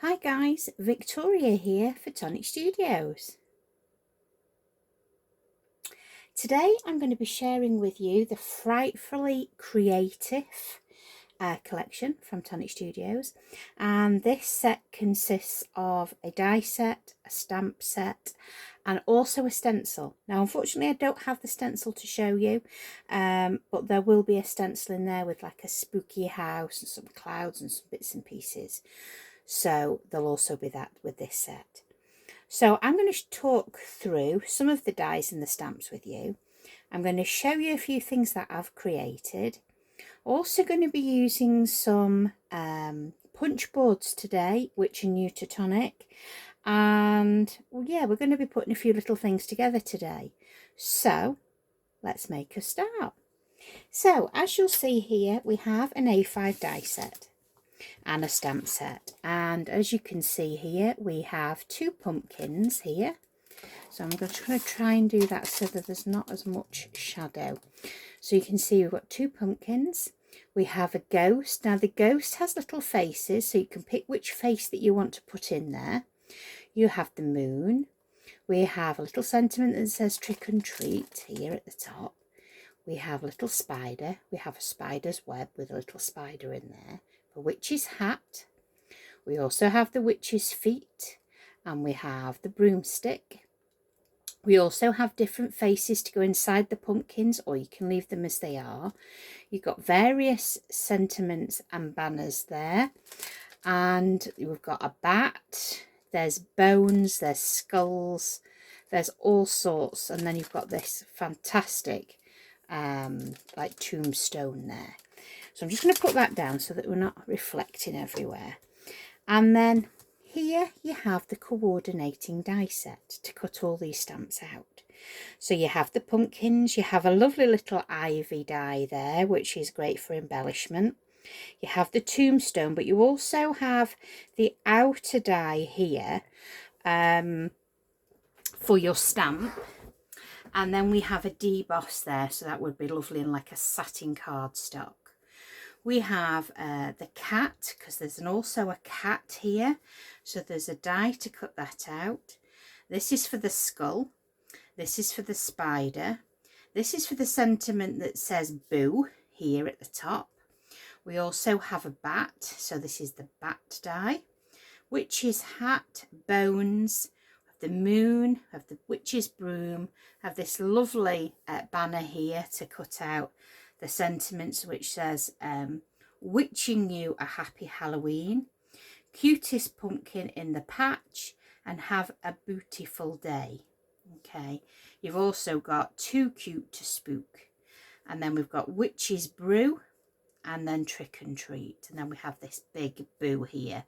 Hi guys, Victoria here for Tonic Studios. Today I'm going to be sharing with you the Frightfully Creative collection from Tonic Studios, and this set consists of a die set, a stamp set and also a stencil. Now unfortunately I don't have the stencil to show you, but there will be a stencil in there with like a spooky house and some clouds and some bits and pieces. So there'll also be that with this set. So I'm going to talk through some of the dies and the stamps with you. I'm going to show you a few things that I've created. Also going to be using some punch boards today, which are new to Tonic. And well, yeah, we're going to be putting a few little things together today. So let's make a start. So as you'll see here, we have an A5 die set and a stamp set, and as you can see here we have two pumpkins here, so I'm just going to try and do that so that there's not as much shadow. So you can see we've got two pumpkins, we have a ghost. Now the ghost has little faces, so you can pick which face that you want to put in there. You have the moon, we have a little sentiment that says trick and treat here at the top, we have a little spider, we have a spider's web with a little spider in there, a witch's hat, we also have the witch's feet, and we have the broomstick. We also have different faces to go inside the pumpkins, or you can leave them as they are. You've got various sentiments and banners there, and we've got a bat, there's bones, there's skulls, there's all sorts, and then you've got this fantastic like tombstone there. So I'm just going to put that down so that we're not reflecting everywhere. And then here you have the coordinating die set to cut all these stamps out. So you have the pumpkins, you have a lovely little ivy die there, which is great for embellishment. You have the tombstone, but you also have the outer die here for your stamp. And then we have a deboss there, so that would be lovely in like a satin cardstock. We have the cat, because there's also a cat here, so there's a die to cut that out. This is for the skull, this is for the spider, this is for the sentiment that says boo here at the top. We also have a bat, so this is the bat die, witch's hat, bones, the moon, of the witch's broom, have this lovely banner here to cut out the sentiments which says wishing you a happy Halloween, cutest pumpkin in the patch, and have a beautiful day. Okay, you've also got too cute to spook, and then we've got witch's brew, and then trick and treat, and then we have this big boo here.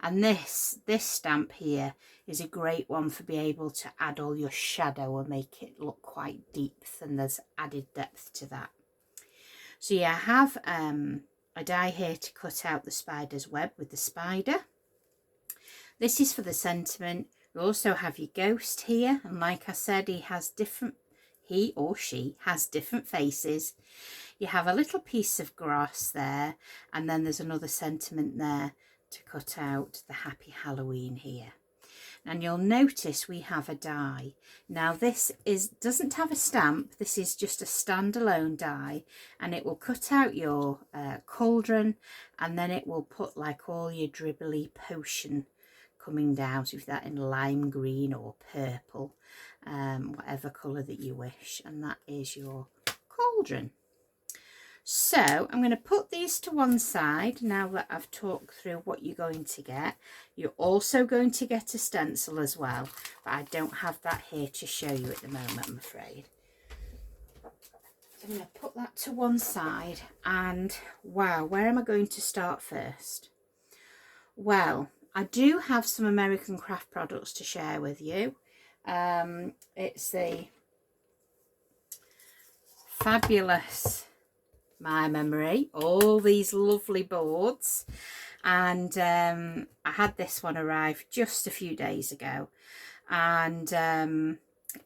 And this stamp here is a great one for being able to add all your shadow and make it look quite deep, and there's added depth to that. So yeah, I have a die here to cut out the spider's web with the spider. This is for the sentiment. You also have your ghost here, and like I said, he or she has different faces. You have a little piece of grass there, and then there's another sentiment there to cut out the happy Halloween here. And you'll notice we have a die. Now this doesn't have a stamp, this is just a standalone die, and it will cut out your cauldron, and then it will put like all your dribbly potion coming down, so if that in lime green or purple, whatever colour that you wish, and that is your cauldron. So I'm going to put these to one side now that I've talked through what you're going to get. You're also going to get a stencil as well, but I don't have that here to show you at the moment, I'm afraid. So I'm going to put that to one side, and wow, where am I going to start first? Well, I do have some American craft products to share with you. It's the fabulous My Memory, all these lovely boards, and I had this one arrive just a few days ago, and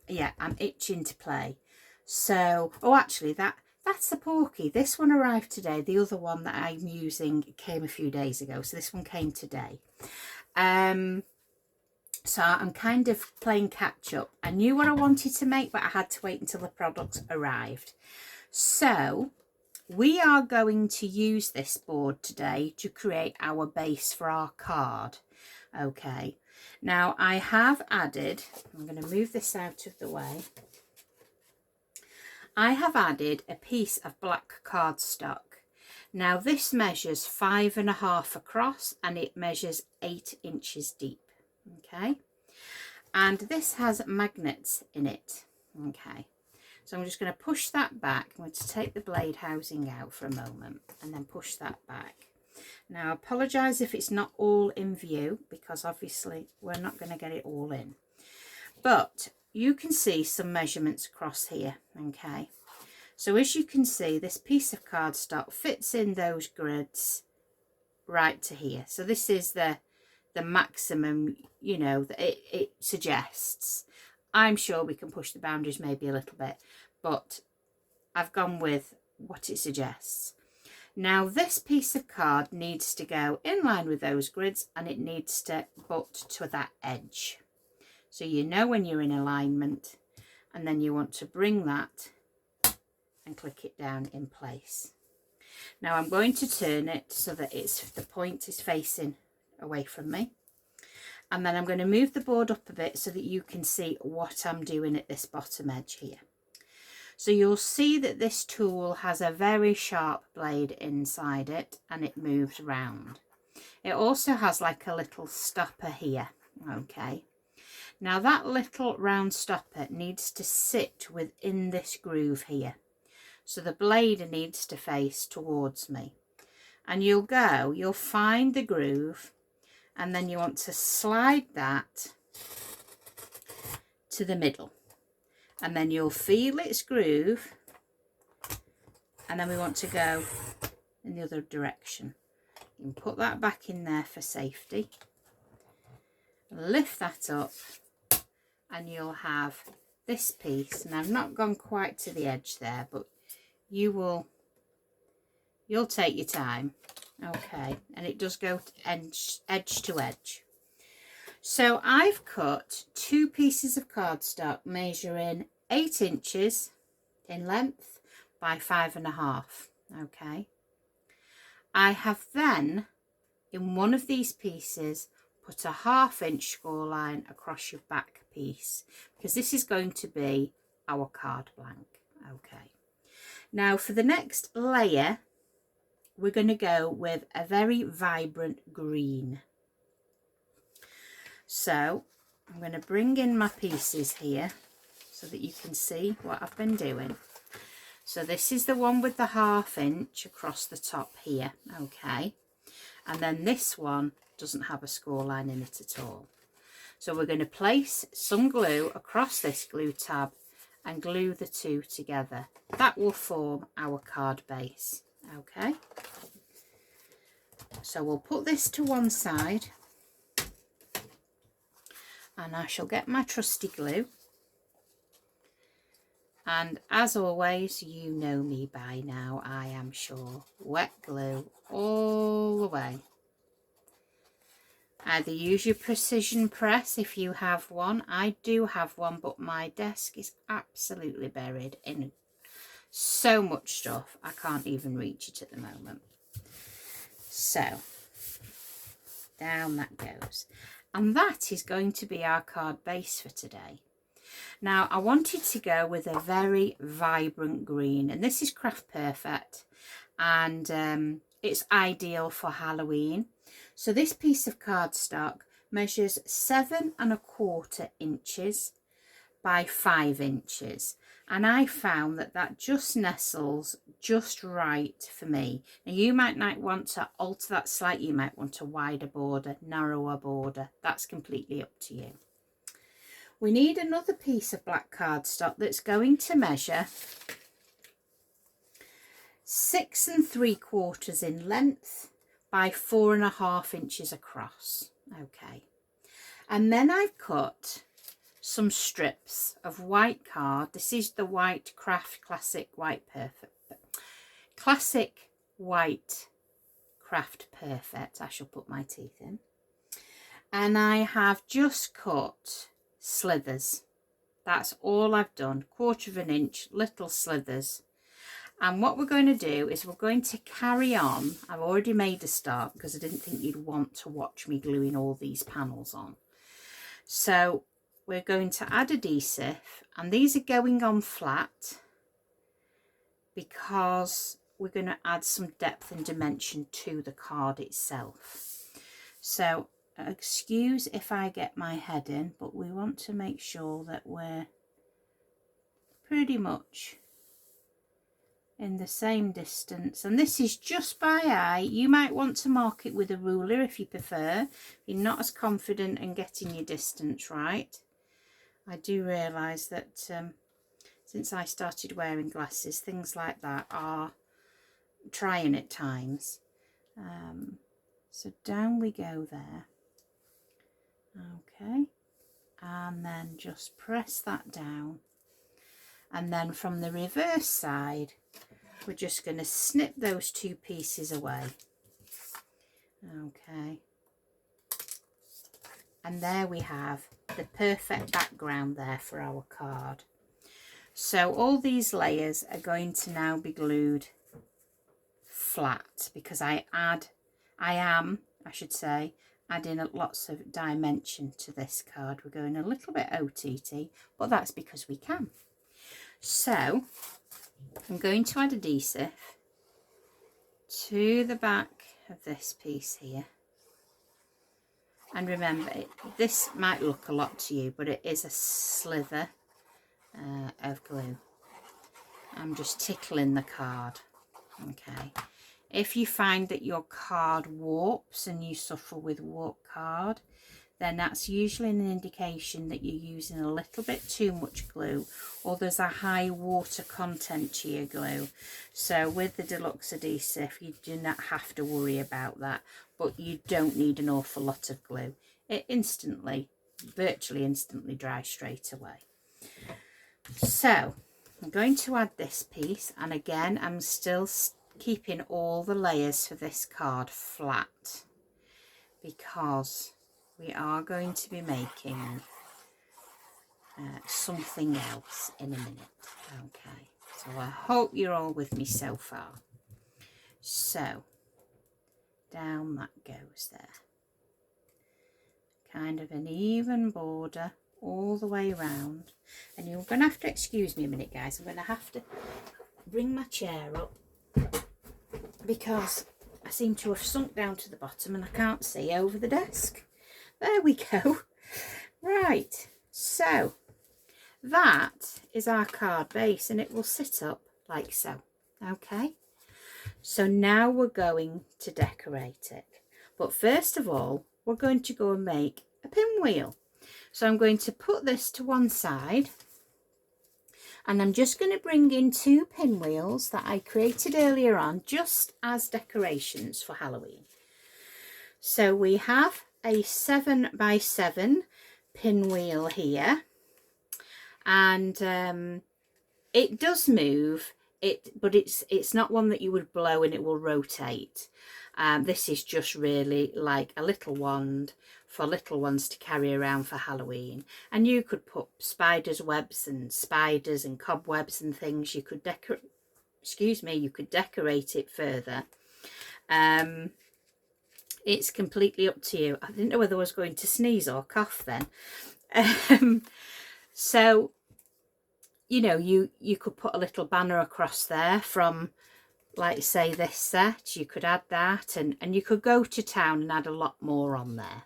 yeah, I'm itching to play. So oh, actually that's the Porky. This one arrived today. The other one that I'm using came a few days ago, so this one came today. So I'm kind of playing catch up. I knew what I wanted to make, but I had to wait until the products arrived. So we are going to use this board today to create our base for our card. Okay, now I have added, I'm going to move this out of the way. I have added a piece of black cardstock. Now this measures 5.5 across and it measures 8 inches deep. Okay, and this has magnets in it. Okay, so I'm just going to push that back. I'm going to take the blade housing out for a moment and then push that back. Now I apologise if it's not all in view, because obviously we're not going to get it all in, but you can see some measurements across here. Okay, so as you can see, this piece of cardstock fits in those grids right to here. So this is the maximum, you know, that it suggests. I'm sure we can push the boundaries maybe a little bit, but I've gone with what it suggests. Now this piece of card needs to go in line with those grids, and it needs to butt to that edge. So you know when you're in alignment, and then you want to bring that and click it down in place. Now I'm going to turn it so that the point is facing away from me, and then I'm going to move the board up a bit so that you can see what I'm doing at this bottom edge here. So you'll see that this tool has a very sharp blade inside it, and it moves round. It also has like a little stopper here. Okay, now that little round stopper needs to sit within this groove here, so the blade needs to face towards me, and you'll find the groove, and then you want to slide that to the middle, and then you'll feel its groove, and then we want to go in the other direction. You can put that back in there for safety, lift that up, and you'll have this piece. And I've not gone quite to the edge there, but you'll take your time. Okay, and it does go edge to edge. So I've cut 2 pieces of cardstock measuring 8 inches in length by 5.5. Okay, I have then in one of these pieces put a 1/2 inch score line across your back piece, because this is going to be our card blank. Okay, now for the next layer we're going to go with a very vibrant green. So I'm going to bring in my pieces here so that you can see what I've been doing. So this is the one with the 1/2 inch across the top here. Okay, and then this one doesn't have a score line in it at all. So we're going to place some glue across this glue tab and glue the two together. That will form our card base. Okay, so we'll put this to one side, and I shall get my trusty glue, and as always, you know me by now, I am sure, wet glue all the way. Either use your precision press if you have one. I do have one, but my desk is absolutely buried in so much stuff I can't even reach it at the moment. So down that goes, and that is going to be our card base for today. Now I wanted to go with a very vibrant green, and this is Craft Perfect, and it's ideal for Halloween. So this piece of cardstock measures 7.25 inches by 5 inches, and I found that just nestles just right for me. Now you might not want to alter that slightly, you might want a wider border, narrower border, that's completely up to you. We need another piece of black cardstock that's going to measure 6 3/4 in length by 4.5 inches across. Okay, and then I've cut some strips of white card. This is the White Craft Classic White Craft Perfect. I shall put my teeth in. and I have just cut slithers. That's all I've done, 1/4 of an inch little slithers. And what we're going to do is we're going to carry on. I've already made a start because I didn't think you'd want to watch me gluing all these panels on. So we're going to add adhesive, and these are going on flat because we're going to add some depth and dimension to the card itself. So excuse if I get my head in, but we want to make sure that we're pretty much in the same distance, and this is just by eye. You might want to mark it with a ruler if you prefer, if you're not as confident in getting your distance right. I do realise that since I started wearing glasses, things like that are trying at times. So down we go there. Okay, and then just press that down, and then from the reverse side we're just going to snip those 2 pieces away. Okay, and there we have the perfect background there for our card. So all these layers are going to now be glued flat because I am adding lots of dimension to this card. We're going a little bit OTT, but that's because we can. So I'm going to add adhesive to the back of this piece here. And remember, this might look a lot to you, but it is a slither of glue. I'm just tickling the card. Okay. If you find that your card warps and you suffer with warp card, then that's usually an indication that you're using a little bit too much glue, or there's a high water content to your glue. So with the deluxe adhesive, you do not have to worry about that, but you don't need an awful lot of glue. It virtually instantly dries straight away. So I'm going to add this piece, and again I'm still keeping all the layers for this card flat because we are going to be making something else in a minute. Okay, so I hope you're all with me so far. So down that goes there. Kind of an even border all the way around. And you're going to have to excuse me a minute, guys. I'm going to have to bring my chair up because I seem to have sunk down to the bottom and I can't see over the desk. There we go. Right, so that is our card base, and it will sit up like so. Okay, so now we're going to decorate it, but first of all we're going to go and make a pinwheel. So I'm going to put this to one side, and I'm just going to bring in 2 pinwheels that I created earlier on just as decorations for Halloween. So we have a 7x7 pinwheel here, and it does move but it's not one that you would blow and it will rotate. This is just really like a little wand for little ones to carry around for Halloween, and you could put spiders webs and spiders and cobwebs and things. You could decorate it further. It's completely up to you. I didn't know whether I was going to sneeze or cough then. So, you know, you could put a little banner across there from, like, say, this set. You could add that, and you could go to town and add a lot more on there.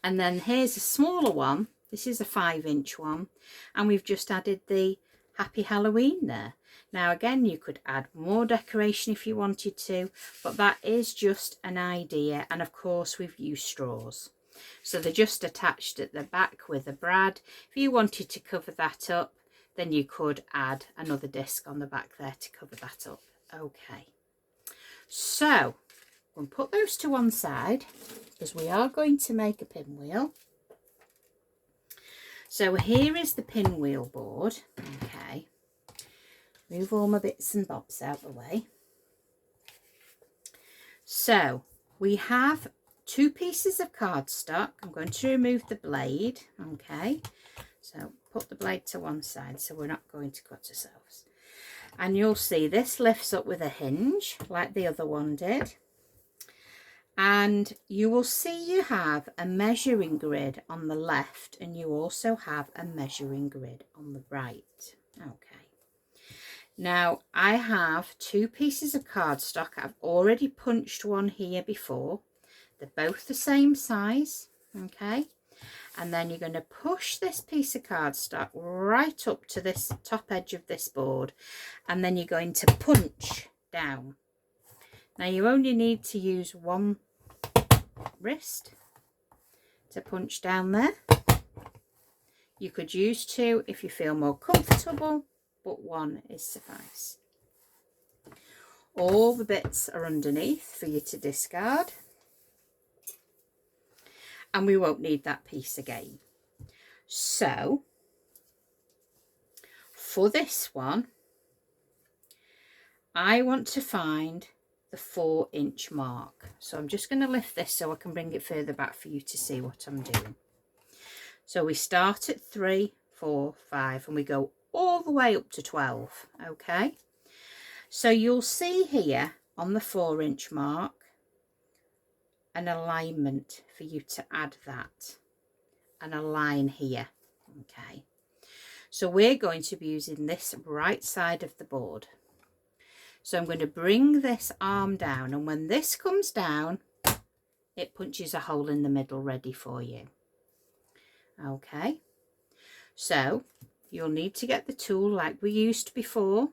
And then here's a smaller one. This is a 5-inch one, and we've just added the Happy Halloween there. Now again, you could add more decoration if you wanted to, but that is just an idea. And of course we've used straws, so they're just attached at the back with a brad. If you wanted to cover that up, then you could add another disc on the back there to cover that up. Okay, so we'll put those to one side because we are going to make a pinwheel. So here is the pinwheel board. Okay, move all my bits and bobs out the way. So we have 2 pieces of cardstock. I'm going to remove the blade, okay, so put the blade to one side so we're not going to cut ourselves. And you'll see this lifts up with a hinge like the other one did. And you will see you have a measuring grid on the left, and you also have a measuring grid on the right. Okay. Now I have 2 pieces of cardstock. I've already punched one here before. They're both the same size. Okay. And then you're going to push this piece of cardstock right up to this top edge of this board, and then you're going to punch down. Now you only need to use one wrist to punch down there. You could use 2 if you feel more comfortable, but 1 is suffice. All the bits are underneath for you to discard, and we won't need that piece again. So for this one, I want to find the 4-inch mark. So I'm just going to lift this so I can bring it further back for you to see what I'm doing. So we start at 3, 4, 5, and we go all the way up to 12. Okay. So you'll see here on the 4-inch mark an alignment for you to add that, and a line here. Okay. So we're going to be using this right side of the board. So I'm going to bring this arm down, and when this comes down, it punches a hole in the middle ready for you. Okay, so you'll need to get the tool like we used before.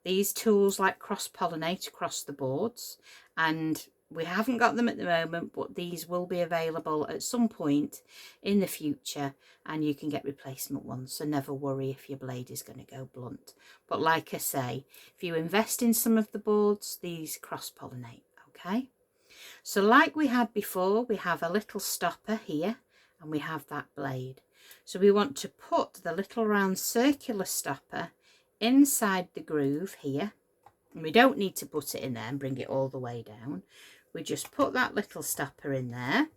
These tools like cross-pollinate across the boards, and we haven't got them at the moment, but these will be available at some point in the future, and you can get replacement ones, so never worry if your blade is going to go blunt. But like I say, if you invest in some of the boards, these cross-pollinate. Okay, so like we had before, we have a little stopper here, and we have that blade. So we want to put the little round circular stopper inside the groove here, and we don't need to put it in there and bring it all the way down. We just put that little stopper in there,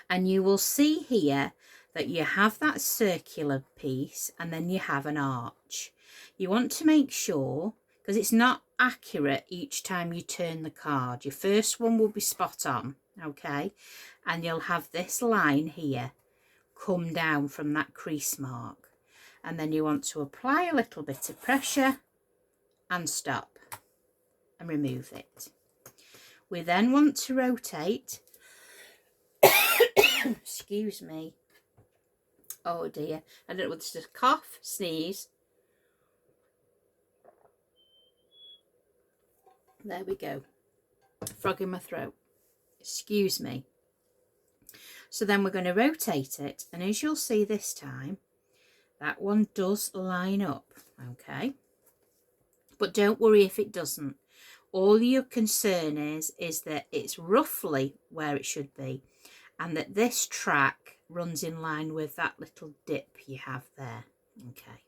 and you will see here that you have that circular piece, and then you have an arch. You want to make sure, because it's not accurate each time you turn the card. Your first one will be spot on, okay, and you'll have this line here come down from that crease mark, and then you want to apply a little bit of pressure and stop and remove it. We then want to rotate excuse me, oh dear, I don't know whether it's a cough, sneeze. There we go, frog in my throat, excuse me. So then we're going to rotate it, and as you'll see this time, that one does line up, okay, but don't worry if it doesn't. All your concern is that it's roughly where it should be, and that this track runs in line with that little dip you have there. Okay,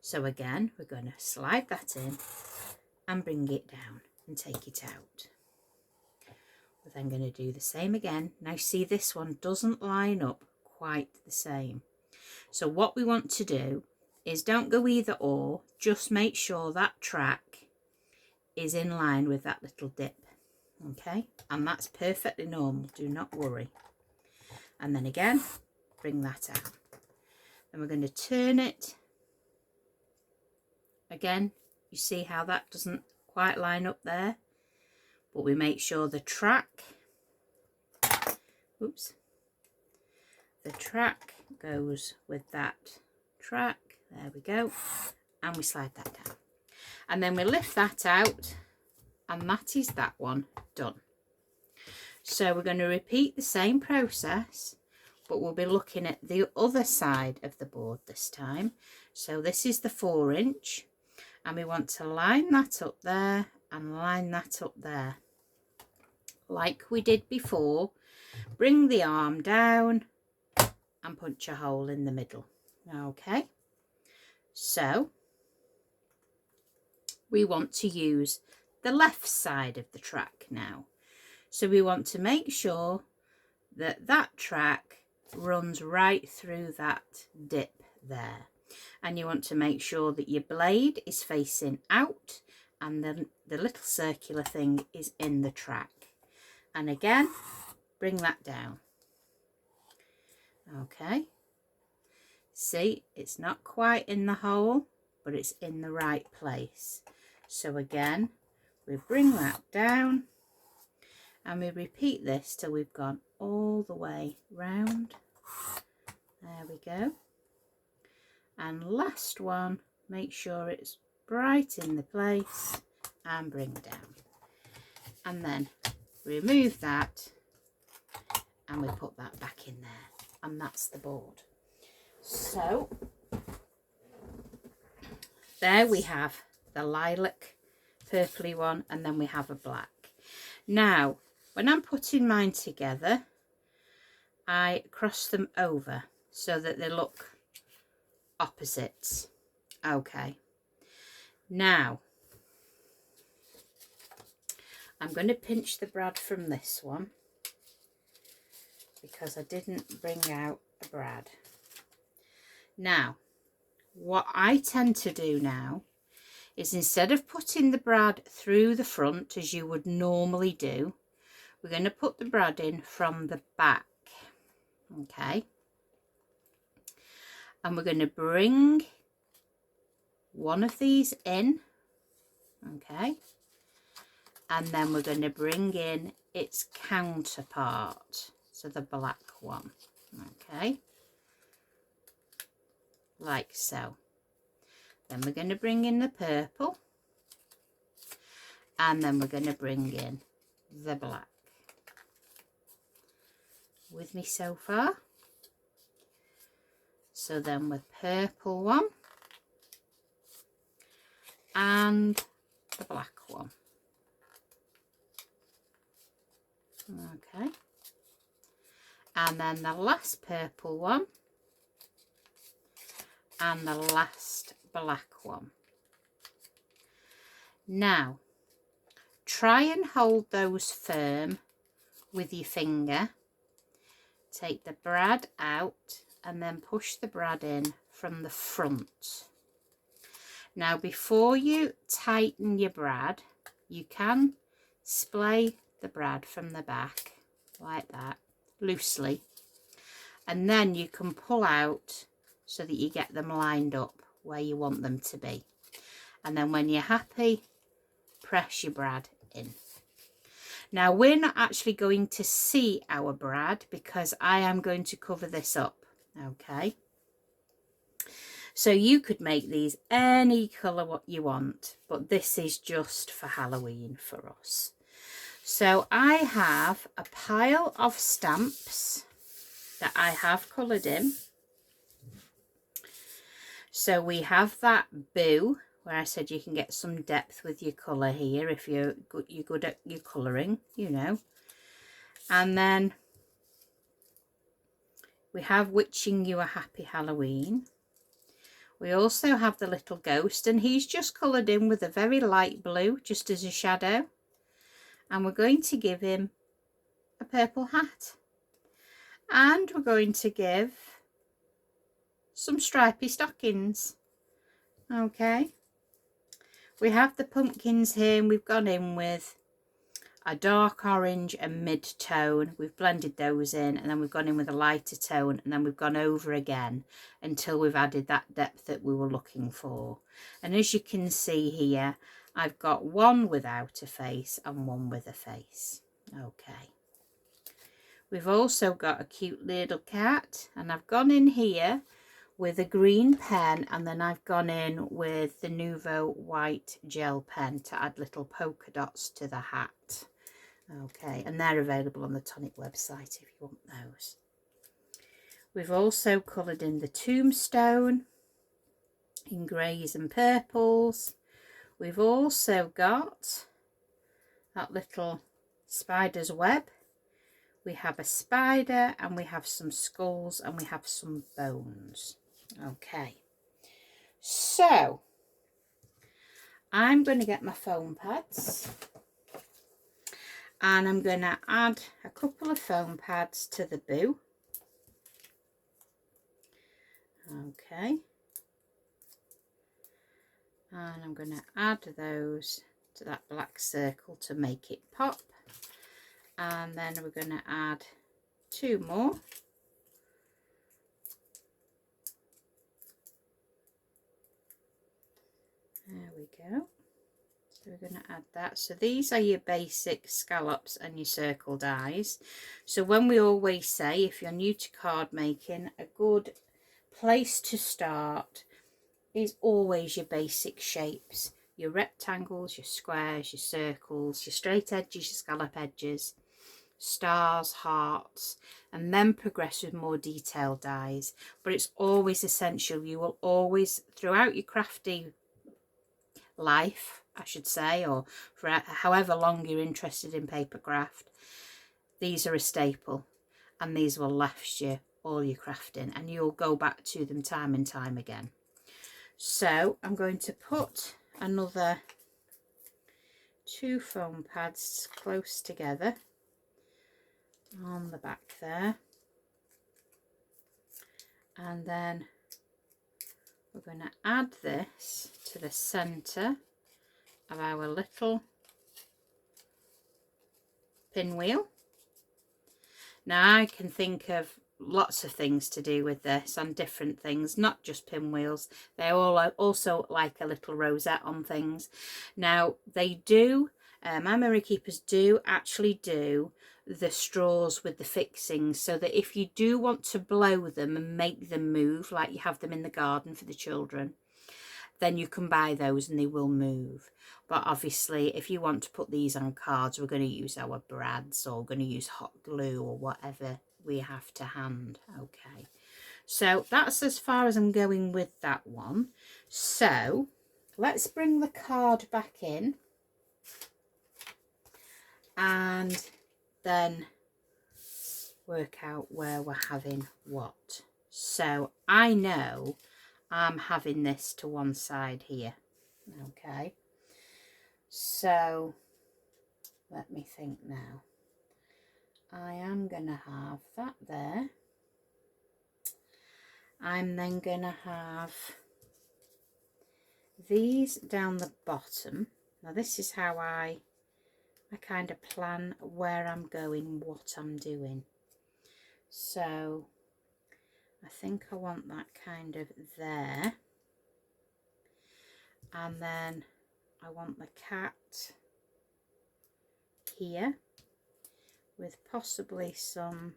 so again, we're going to slide that in and bring it down and take it out. We're then going to do the same again. Now see, this one doesn't line up quite the same. So what we want to do is don't go either or, just make sure that track is in line with that little dip. Okay, and that's perfectly normal, do not worry. And then again, bring that out. Then we're going to turn it. Again, you see how that doesn't quite line up there, but we make sure the track, oops, the track goes with that track. There we go, and we slide that down, and then we lift that out, and that is that one done. So we're going to repeat the same process, but we'll be looking at the other side of the board this time. So this is the 4-inch, and we want to line that up there and line that up there like we did before. Bring the arm down and punch a hole in the middle. Okay, so we want to use the left side of the track now. So we want to make sure that that track runs right through that dip there. And you want to make sure that your blade is facing out and then the little circular thing is in the track. And again, bring that down. Okay. See, it's not quite in the hole, but it's in the right place. So again, we bring that down and we repeat this till we've gone all the way round. There we go. And last one, make sure it's right in the place and bring down. And then remove that and we put that back in there, and that's the board. So there we have the lilac purpley one, and then we have a black. Now when I'm putting mine together, I cross them over so that they look opposites. Okay, now I'm going to pinch the brad from this one because I didn't bring out a brad. Now what I tend to do now is, instead of putting the brad through the front as you would normally do, we're going to put the brad in from the back. Okay, and we're going to bring one of these in. Okay, and then we're going to bring in its counterpart, so the black one. Okay, like so. Then we're going to bring in the purple, and then we're going to bring in the black. With me so far? So then with purple one and the black one. Okay, and then the last purple one and the last black one. Now try and hold those firm with your finger. Take the brad out and then push the brad in from the front. Now before you tighten your brad, you can splay the brad from the back like that, loosely, and then you can pull out so that you get them lined up where you want them to be. And then when you're happy, press your brad in. Now we're not actually going to see our brad because I am going to cover this up. Okay, so you could make these any colour what you want, but this is just for Halloween for us. So I have a pile of stamps that I have coloured in. So we have that boo, where I said you can get some depth with your colour here if you're good at your colouring, you know. And then we have wishing you a happy Halloween. We also have the little ghost, and he's just coloured in with a very light blue, just as a shadow. And we're going to give him a purple hat. And we're going to give some stripy stockings. Okay. We have the pumpkins here, and we've gone in with a dark orange and mid-tone. We've blended those in, and then we've gone in with a lighter tone, and then we've gone over again until we've added that depth that we were looking for. And as you can see here, I've got one without a face and one with a face. Okay. We've also got a cute little cat, and I've gone in here with a green pen, and then I've gone in with the Nuvo white gel pen to add little polka dots to the hat. Okay, and they're available on the Tonic website if you want those. We've also coloured in the tombstone in greys and purples. We've also got that little spider's web. We have a spider, and we have some skulls, and we have some bones. Okay, so I'm going to get my foam pads, And I'm going to add a couple of foam pads to the boo. Okay. And I'm going to add those to that black circle to make it pop. And then we're going to add 2 more. There we go. So we're going to add that. So these are your basic scallops and your circle dies. So when we always say, if you're new to card making, a good place to start is always your basic shapes. Your rectangles, your squares, your circles, your straight edges, your scallop edges, stars, hearts, and then progress with more detailed dies. But it's always essential. You will always, throughout your crafty life, I should say, or for however long you're interested in paper craft, these are a staple, and these will last you all your crafting, and you'll go back to them time and time again. So I'm going to put another 2 foam pads close together on the back there, and then we're going to add this to the center of our little pinwheel. Now I can think of lots of things to do with this, and different things, not just pinwheels. They all also like a little rosette on things. Now they do, my Memory Keepers do actually do the straws with the fixings, so that if you do want to blow them and make them move like you have them in the garden for the children, then you can buy those and they will move. But obviously if you want to put these on cards, we're going to use our brads, or we're going to use hot glue or whatever we have to hand. Okay, so that's as far as I'm going with that one. So let's bring the card back in and then work out where we're having what. So I know I'm having this to one side here. Okay, so let me think now. I am going to have that there. I'm then going to have these down the bottom. Now this is how I kind of plan where I'm going, what I'm doing. So I think I want that kind of there. And then I want the cat here, with possibly some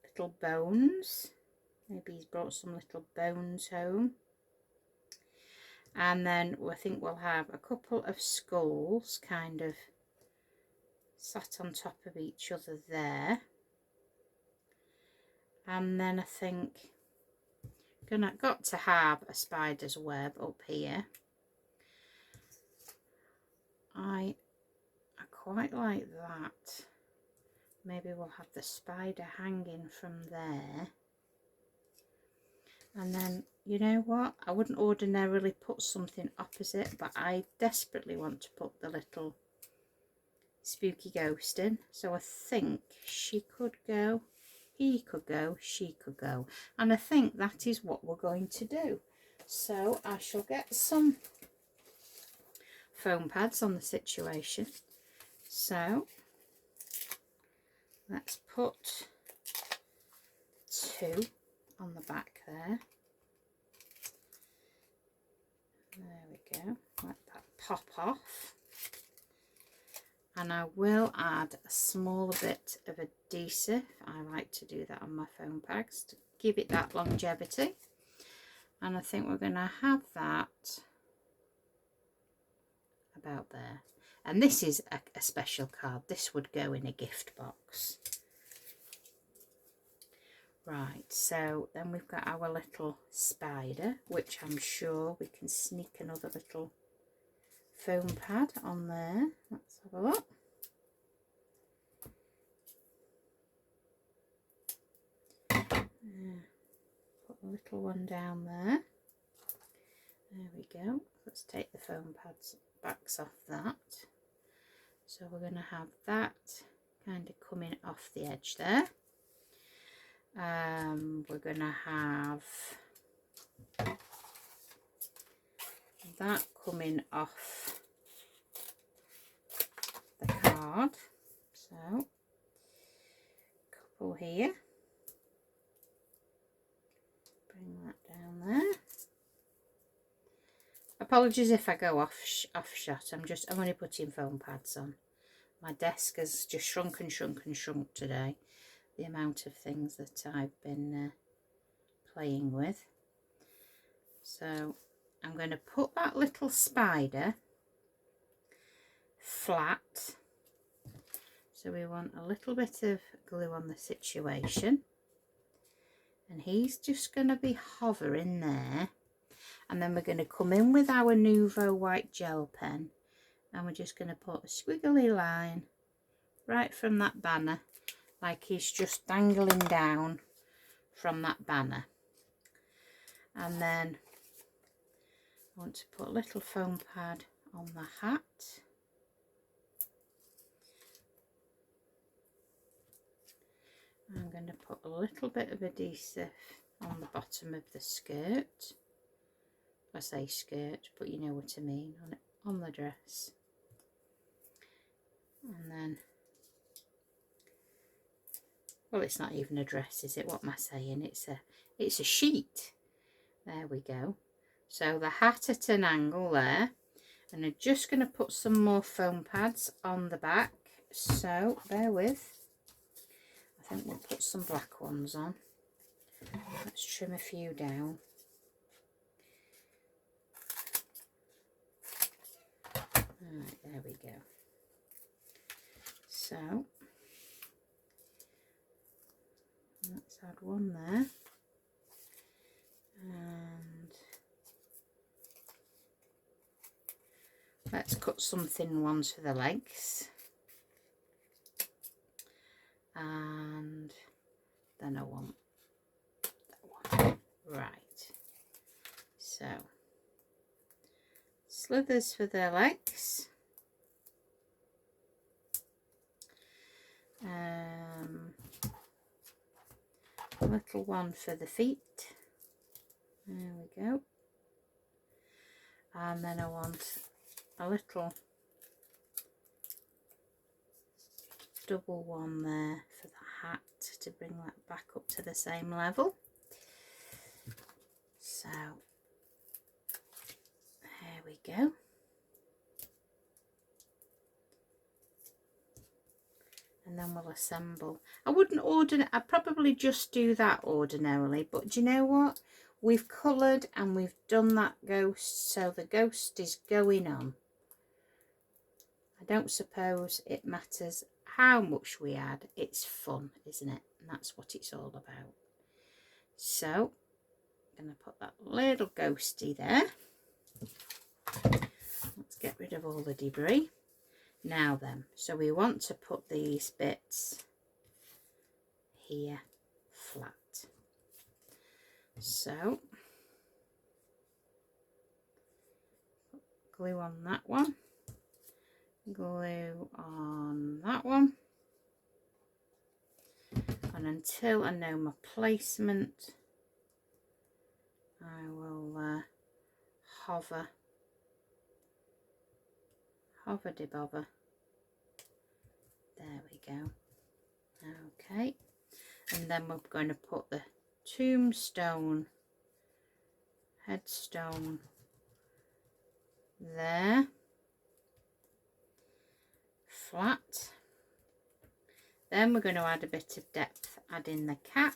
little bones. Maybe he's brought some little bones home. And then I think we'll have a couple of skulls kind of sat on top of each other there. And then I think got to have a spider's web up here. I quite like that. Maybe we'll have the spider hanging from there. And then, you know what, I wouldn't ordinarily put something opposite, but I desperately want to put the little spooky ghost in. So I think she could go, he could go, she could go. And I think that is what we're going to do. So I shall get some foam pads on the situation. So let's put 2 on the back there. There we go. Let that pop off. And I will add a small bit of adhesive. I like to do that on my foam pads to give it that longevity. And I think we're going to have that about there. And this is a special card. This would go in a gift box. Right, so then we've got our little spider, which I'm sure we can sneak another little foam pad on there. Let's have a look. Put a little one down there. There we go. Let's take the foam pads backs off that. So we're going to have that kind of coming off the edge there. We're going to have that coming off the card. So, couple here. Bring that down there. Apologies if I go off shot. I'm only putting foam pads on. My desk has just shrunk and shrunk and shrunk today. The amount of things that I've been playing with. So I'm going to put that little spider flat. So we want a little bit of glue on the situation. And he's just going to be hovering there. And then we're going to come in with our Nuvo white gel pen. And we're just going to put a squiggly line right from that banner. Like he's just dangling down from that banner. And then I want to put a little foam pad on the hat. I'm going to put a little bit of adhesive on the bottom of the skirt. I say skirt, but you know what I mean, on the dress. And then, well, it's not even a dress, is it? What am I saying? It's a sheet. There we go. So the hat at an angle there. And I'm just going to put some more foam pads on the back. So bear with. I think we'll put some black ones on. Let's trim a few down. Alright, there we go. So let's add one there. And let's cut some thin ones for the legs. And then I want that one. Right. So slithers for their legs. A little one for the feet. There we go. And then I want a little double one there for the hat to bring that back up to the same level. So there we go. And then we'll assemble. I'd probably just do that ordinarily, but do you know what? We've coloured and we've done that ghost, so the ghost is going on. I don't suppose it matters how much we add. It's fun, isn't it? And that's what it's all about. So I'm going to put that little ghosty there. Let's get rid of all the debris. Now then, so we want to put these bits here flat. So glue on that one, glue on that one, and until I know my placement, I will hover de bother. There we go. Okay, and then we're going to put the tombstone headstone there flat. Then we're going to add a bit of depth, add in the cat.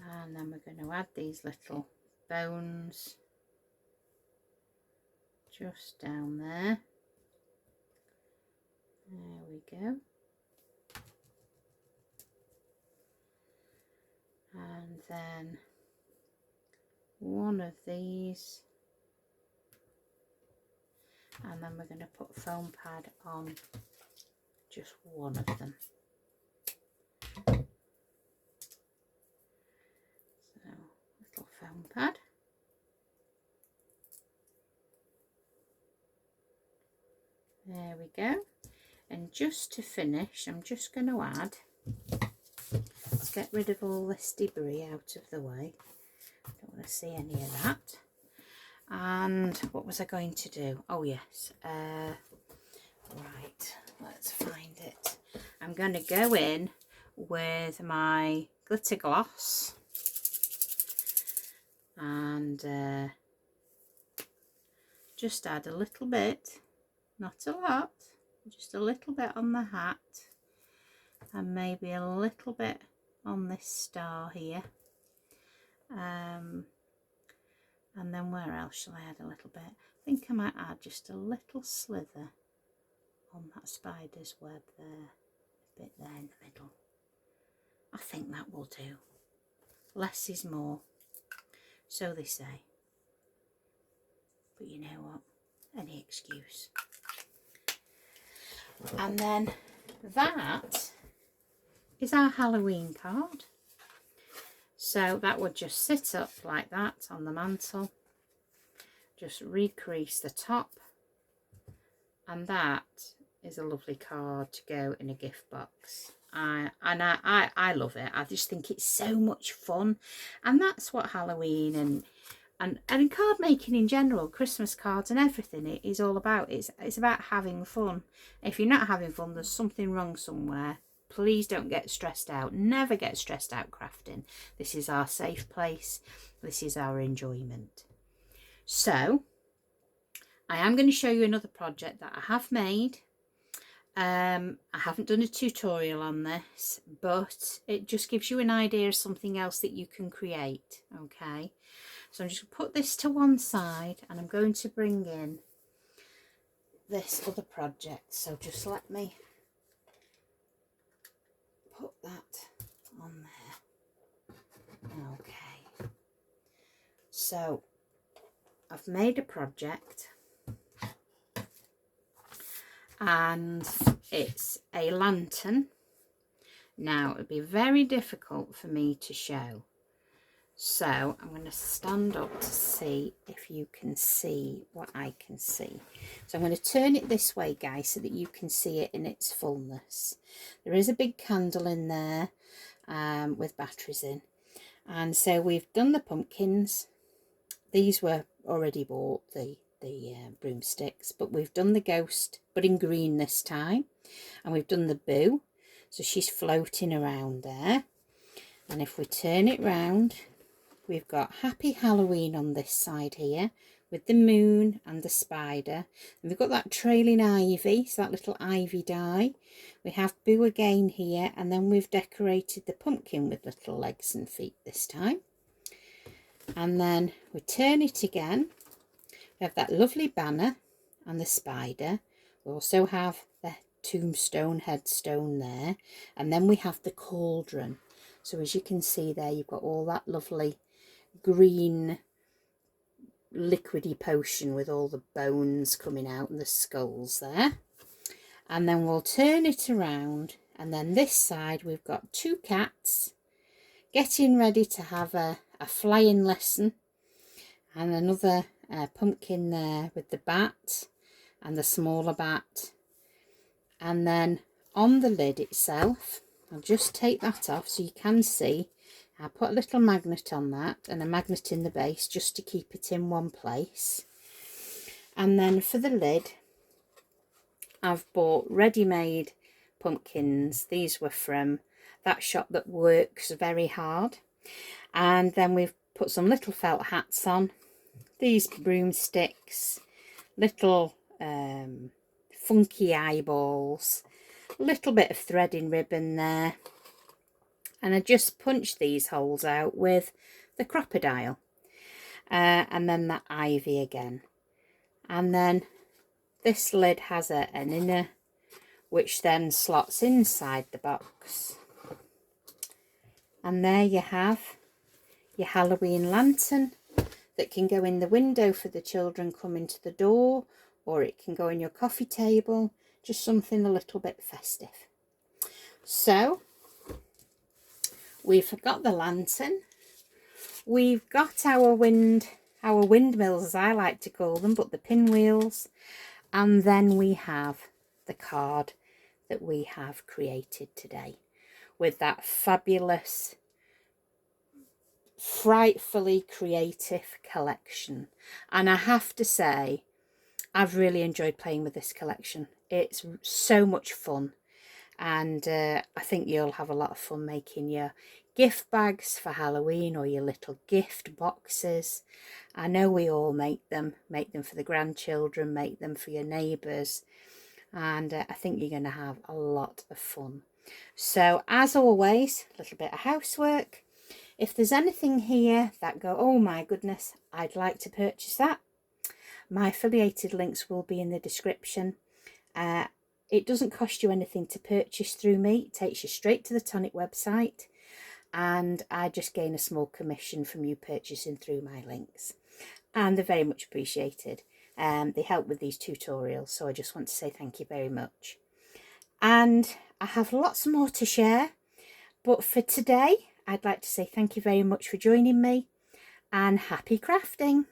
And then we're going to add these little bones just down there. There we go. And then one of these. And then we're going to put foam pad on just one of them. foam pad. There we go. And just to finish, I'm just going to add, let's get rid of all this debris out of the way. Don't want to see any of that. And what was I going to do? Oh yes, right, let's find it. I'm going to go in with my glitter gloss and just add a little bit, not a lot, just a little bit on the hat, and maybe a little bit on this star here. And then where else shall I add a little bit? I think I might add just a little slither on that spider's web there, a bit there in the middle. I think that will do. Less is more, so they say. But you know what? Any excuse. And then that is our Halloween card. So that would just sit up like that on the mantle. Just recrease the top. And that is a lovely card to go in a gift box. I love it. I just think it's so much fun. And that's what Halloween and card making in general, Christmas cards and everything, it is all about. It's about having fun. If you're not having fun, there's something wrong somewhere. Please don't get stressed out. Never get stressed out crafting. This is our safe place. This is our enjoyment. So, I am going to show you another project that I have made. I haven't done a tutorial on this, but it just gives you an idea of something else that you can create. Okay, so I'm just going to put this to one side and I'm going to bring in this other project. So just let me put that on there. Okay, so I've made a project and it's a lantern. Now it would be very difficult for me to show, so I'm going to stand up to see if you can see what I can see. So I'm going to turn it this way, guys, so that you can see it in its fullness. There is a big candle in there with batteries in, and so we've done the pumpkins. These were already bought, the broomsticks, but we've done the ghost, but in green this time, and we've done the boo, so she's floating around there. And if we turn it round, we've got Happy Halloween on this side here with the moon and the spider, and we've got that trailing ivy, so that little ivy die. We have boo again here, and then we've decorated the pumpkin with little legs and feet this time. And then we turn it again. We have that lovely banner and the spider. We also have the tombstone headstone there, and then we have the cauldron. So as you can see there, you've got all that lovely green liquidy potion with all the bones coming out and the skulls there. And then we'll turn it around, and then this side we've got two cats getting ready to have a flying lesson, and another pumpkin there with the bat and the smaller bat. And then on the lid itself, I'll just take that off so you can see. I'll put a little magnet on that and a magnet in the base just to keep it in one place. And then for the lid, I've bought ready-made pumpkins. These were from that shop that works very hard. And then we've put some little felt hats on, these broomsticks, little funky eyeballs, a little bit of threading ribbon there, and I just punched these holes out with the crocodile, and then that ivy again. And then this lid has an inner which then slots inside the box, and there you have your Halloween lantern that can go in the window for the children coming to the door, or it can go on your coffee table, just something a little bit festive. So we've got the lantern, we've got our windmills, as I like to call them, but the pinwheels. And then we have the card that we have created today with that fabulous Frightfully Creative collection. And I have to say, I've really enjoyed playing with this collection. It's so much fun, and I think you'll have a lot of fun making your gift bags for Halloween, or your little gift boxes. I know we all make them for the grandchildren, make them for your neighbours, and I think you're going to have a lot of fun. So as always, a little bit of housework. If there's anything here that go, oh my goodness, I'd like to purchase that, my affiliated links will be in the description. It doesn't cost you anything to purchase through me. It takes you straight to the Tonic website, and I just gain a small commission from you purchasing through my links, and they're very much appreciated. They help with these tutorials, so I just want to say thank you very much. And I have lots more to share, but for today I'd like to say thank you very much for joining me, and happy crafting.